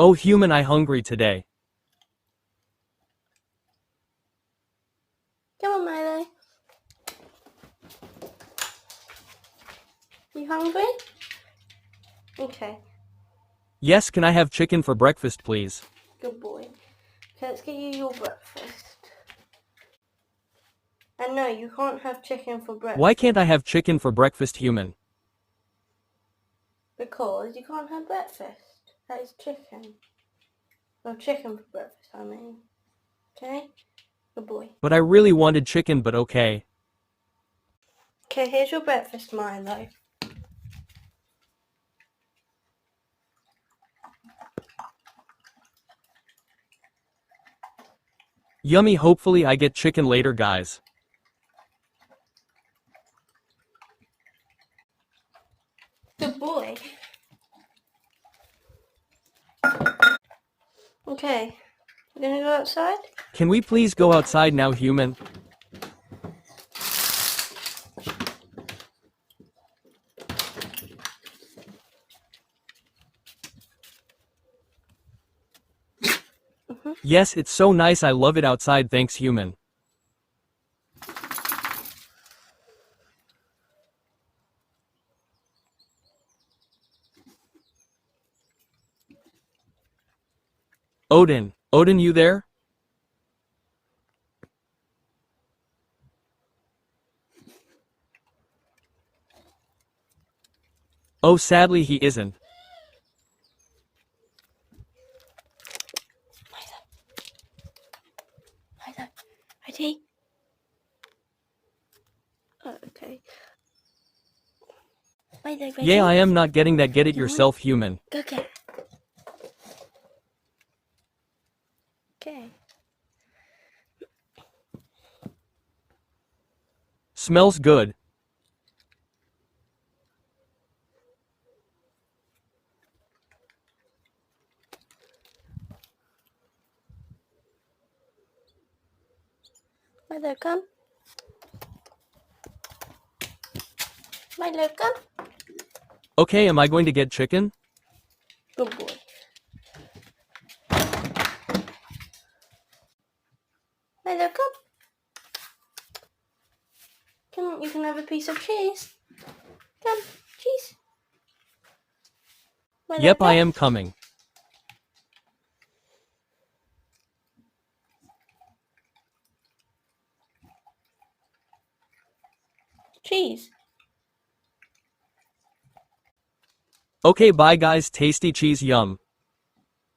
Oh human, I hungry today. Come on, Milo. You hungry? Okay, Yes, can I have chicken for breakfast please? good boy. Okay, let's get you your breakfast. And no, you can't have chicken for breakfast. Why can't I have chicken for breakfast human? Because you can't have breakfast. That is chicken. No, chicken for breakfast, I mean. Okay? Good boy. But I really wanted chicken, but okay. Okay, here's your breakfast, Milo. Yummy, hopefully I get chicken later guys. Good boy. Okay, we're gonna go outside? Can we please go outside now human? Yes, it's so nice, I love it outside, thanks human. Odin, you there? Oh sadly he isn't. Milo, ready? Oh, okay. Milo, ready? Yeah, I am not getting that, get it yourself human. Go get it. Okay. Smells good. Milo, come. Milo, come. Okay, am I going to get chicken? Good boy. Milo, come. Come on, you can have a piece of cheese. Come, cheese. Milo, Yep, I come. am coming. Cheese. Okay, bye guys, tasty cheese, yum.